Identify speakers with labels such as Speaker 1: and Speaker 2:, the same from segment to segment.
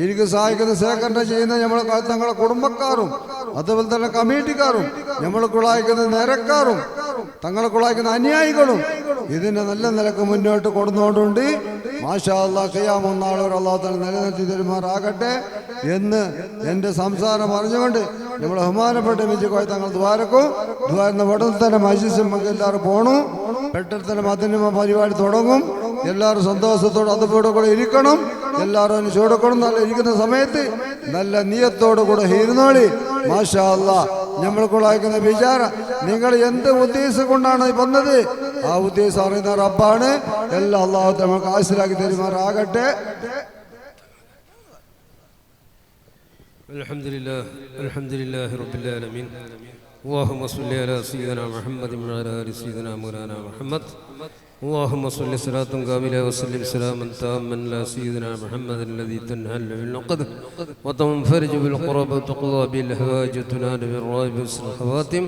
Speaker 1: എനിക്ക് സഹായിക്കുന്ന സേഖരണം ചെയ്യുന്ന തങ്ങളുടെ കുടുംബക്കാരും അതുപോലെ തന്നെ കമ്മിറ്റിക്കാരും നമ്മൾക്കുള്ളായിക്കുന്ന നിരക്കാരും തങ്ങൾക്കുള്ളായിക്കുന്ന അനുയായികളും ഇതിനെ നല്ല നിലക്ക് മുന്നോട്ട് കൊടുന്നുകൊണ്ടുണ്ട്. മാഷാ അല്ലാഹ് ഖിയാമം നാളെ അല്ലാഹു തആല നിലനിർത്തി തരുമാറാകട്ടെ എന്ന് എൻ്റെ സംസാരം പറഞ്ഞുകൊണ്ട് നമ്മൾ ബഹുമാനപ്പെട്ട മിജുക്കോയ തങ്ങൾ ദ്വാരുന്ന ഉടൻ തന്നെ മജ്ലിസിൽ നമുക്ക് എല്ലാവരും പോകണം. പെട്ടെന്ന് തന്നെ അതിന് പരിപാടി തുടങ്ങും. എല്ലാവരും സന്തോഷത്തോടെ അതുപോലെ കൂടെ ഇരിക്കണം. എല്ലാവരും ചൂടക്കണം. നല്ല ഇരിക്കുന്ന സമയത്ത് നല്ല നിയത്തോടു കൂടെ ഇരുന്നോളി. മാഷാ അല്ലാഹ് നമ്മൾക്കുള്ളായിക്കുന്ന വിചാരം നിങ്ങൾ എന്ത് ഉദ്ദേശം കൊണ്ടാണ് വന്നത് ആ ഉദ്ദേശം അറിയുന്ന റബ്ബാണ്. എല്ലാം അല്ലാഹു നമുക്ക് ആശീർവാദി തരുമാറാകട്ടെ.
Speaker 2: അൽഹംദുലില്ലാഹി റബ്ബിൽ ആലമീൻ. اللهم صل على سيدنا محمد وعلى ال سيدنا مولانا محمد. اللهم صل صلاة كاملة وسلم سلاما تاما على سيدنا محمد الذي تنهل بالعقد وتنفرج بالقرب وتقضى بالهواج وتنال بالرائب وسر الخواتم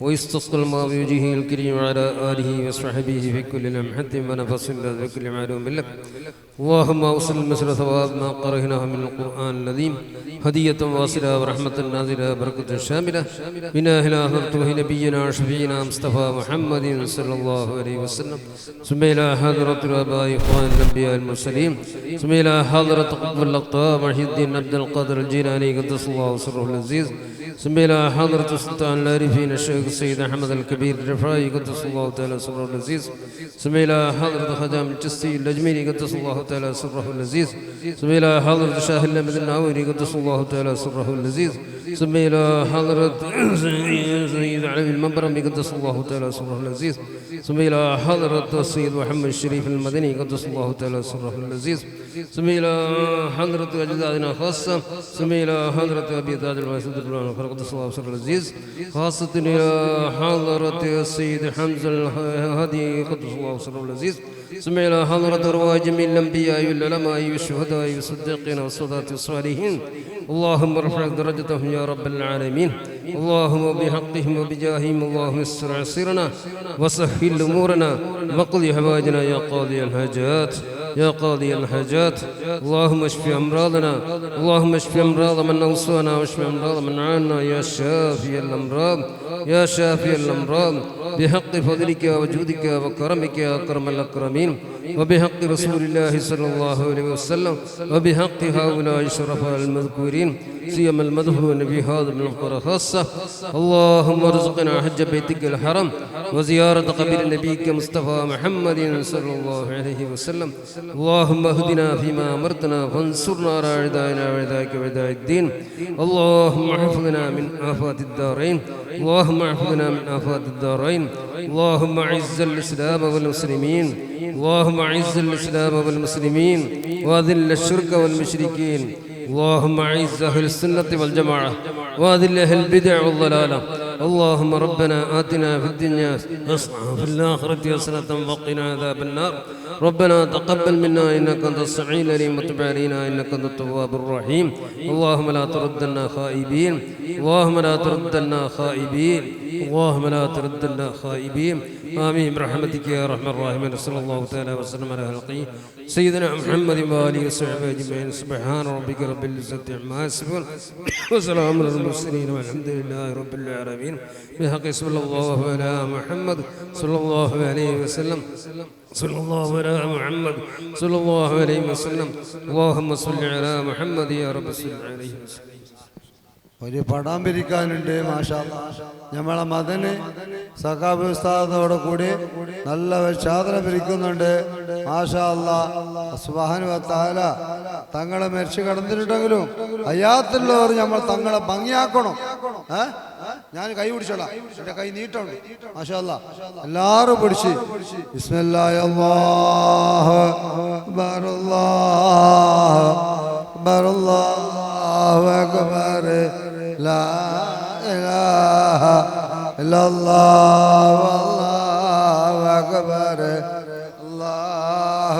Speaker 2: ويستسقى الماء بوجهه الكريم وعلى آله وصحبه في كل لمحة ونفس بكل معلوم لك. اللهم اوصل مثل ثواب ما قرأناه من القرآن العظيم هدية واصلة ورحمة نازلة بركة شاملة بنا إلى حضرته نبينا شفينا مصطفى محمد صلى الله عليه وسلم. ثم إلى حضرة الآباء إخوان الأنبياء المرسلين. ثم إلى حضرة قطب الأقطاب محي الدين عبد القادر الجيلاني قدس الله سره العزيز. ثم إلى حضرة سلطان العارفين الشيخ السيد أحمد الكبير الرفاعي قدس الله تعالى سره العزيز. ثم إلى حضرة خدام الجسي الأجميري قدس الله تعالى سره العزيز. ثم إلى حضرة شاه الأحمد الناوري قدس الله تعالى سره العزيز. ثم إلى حضرة سيد علي المنبرمي قدس الله تعالى سره العزيز. ثم إلى حضرة السيد محمد الشريف المدني قدس الله تعالى سره العزيز. ثم إلى حضرة أجدادنا خاصة. ثم إلى حضرة أبي تاج المسعود قدس الله سره العزيز. خاصة إلى حضرة السيد حمزة الهادي قدس الله سره العزيز. ثم إلى حضرة أرواح جميع الأنبياء والعلماء والشهداء والصديقين والصلاة الصالحين. اللهم ارفع درجتهم يا رب العالمين. اللهم بحقهم وبجاههم اللهم يسر عسيرنا وسهل أمورنا واقض حوائجنا يا قاضي الحاجات يا قاضي الحاجات. اللهم اشف أمراضنا. اللهم اشف أمراض من أوصانا واشف أمراض من عانا يا شافي الأمراض يا شافي الأمراض بحق فضلك وجودك وكرمك يا أكرم الأكرمين وبحق رسول الله صلى الله عليه وسلم وبحق هؤلاء الشرفاء المذكورين سيما المدهون في هذا المنقر خاصة. اللهم ارزقنا حج بيتك الحرم وزيارة قبر نبيك مصطفى محمد صلى الله عليه وسلم. اللهم اهدنا فيما أمرتنا وانصرنا على أعدائنا وأعدائك وأعداء الدين. اللهم احفظنا من آفات الدارين. اللهم احفظنا من آفات الدارين. اللهم اعز الإسلام والمسلمين. اللهم اعز الإسلام والمسلمين وأذل الشرك والمشركين. اللهم اعز أهل السنة والجماعة وأذل أهل البدع والضلالة. اللهم ربنا آتنا في الدنيا حسنة وفي الآخرة حسنة وقنا عذاب النار. ربنا تقبل منا إنك أنت السميع العليم وتب علينا إنك أنت التواب الرحيم. اللهم لا تردنا خائبين. اللهم لا تردنا خائبين. اللهم لا تردنا خائبين. آمين برحمتك يا أرحم الراحمين. صلى الله تعالى وسلم على خلقه سيدنا محمد وآله وصحبه أجمعين. سبحان ربك رب العزة عما يصفون وسلام على المرسلين والحمد لله رب العالمين. بحق صلى الله على محمد صلى الله عليه وسلم. صلى الله على محمد صلى الله عليه وسلم. اللهم صل على محمد يا رب صل عليه وسلم.
Speaker 1: ഒരു പടം പിരിക്കാനുണ്ട്. മാഷാ അല്ലാഹ് നമ്മളെ മദന് സഖാബ് ഉസ്താദോട് കൂടി നല്ല ഒരു ചാദര പിരിക്കുന്നുണ്ട്. മാഷാ അല്ലാഹ് സുബ്ഹാനഹു വ തആല തങ്ങളെ മരിച്ചു കടന്നിട്ടുണ്ടെങ്കിലും ഹയാത്തുള്ളവർ നമ്മൾ തങ്ങളെ ഭംഗിയാക്കണം. ഞാൻ കൈ പിടിച്ചോളാം. എന്റെ കൈ നീട്ടുണ്ട്. മാഷാ അല്ലാഹ് എല്ലാവരും പിടിച്ച് ബിസ്മില്ലാഹി അല്ലാഹു അക്ബർ അല്ലാഹു അക്ബർ لا إله إلا الله والله أكبر الله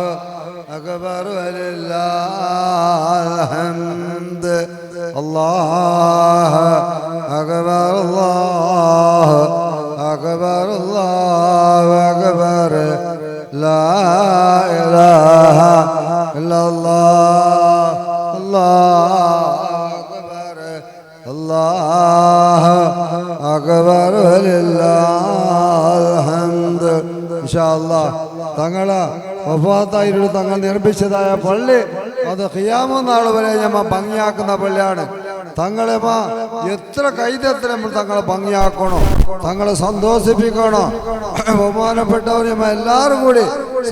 Speaker 1: أكبر ولله الحمد. الله أكبر الله أكبر الله أكبر لا إله إلا الله الله അക്ബർ അല്ലാഹു അക്ബർ വലില്ലാഹിൽ ഹംദ്. ഇൻഷാ അല്ലാഹ് തങ്ങളെ വഫാത്തായിട്ട് തങ്ങൾ നിർമ്മിച്ചതായ പള്ളി അത് ഖിയാമത്ത് നാൾ വരെ ഞമ്മ ഭംഗിയാക്കുന്ന പള്ളിയാണ്. തങ്ങളെ എത്ര കൈതെത്ര നമ്മൾ തങ്ങളെ ഭംഗിയാക്കണോ, തങ്ങളെ സന്തോഷിപ്പിക്കണോ. ബഹുമാനപ്പെട്ടവർ ഞമ്മ എല്ലാവരും കൂടി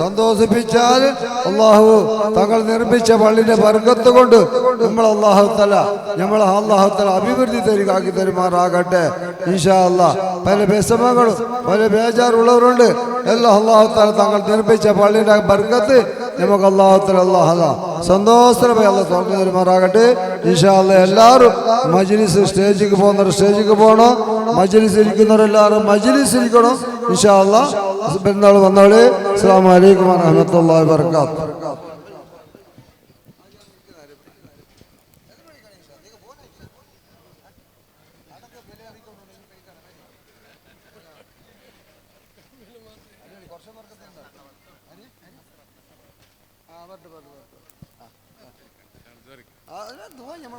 Speaker 1: സന്തോഷിപ്പിച്ചാൽ അള്ളാഹു തങ്ങൾ നിർമ്മിച്ച പള്ളിന്റെ ബർക്കത്ത് കൊണ്ട് നമ്മൾ അള്ളാഹുത്തല അഭിവൃദ്ധി തരികാക്കി തരുമാറാകട്ടെ ഇൻഷാ അല്ലാഹ്. പല വിഷമങ്ങളും പല ബേജാറുള്ളവരുണ്ട്. എല്ലാം അള്ളാഹുത്തല തങ്ങൾ നിർമ്മിച്ച പള്ളിന്റെ ബർക്കത്ത് നമുക്ക് അള്ളാഹുത്തല സന്തോഷമായി അള്ളാഹ് തുറന്നു തരുമാറാകട്ടെ ഇൻഷാ അല്ലാഹ്. എല്ലാവരും മജ്ലിസ് സ്റ്റേജിക്ക് പോകുന്നവർ സ്റ്റേജിക്ക് പോകണം, മജ്ലിസ് ഇരിക്കുന്നവരെല്ലാവരും മജ്ലിസ് ഇരിക്കണം ഇൻഷാ അല്ലാഹ്. പെരുന്നാൾ വന്നോളെ. അസ്സലാമു അലൈക്കും വറഹ്മത്തുള്ളാഹി വബറകാതുഹു.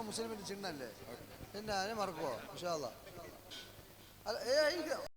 Speaker 1: മുസ്ലിമിന്റെ ചിഹ്നല്ലേ, പിന്നെ അതിനെ മറക്കുവോ ഇൻഷാ അല്ലാഹ്.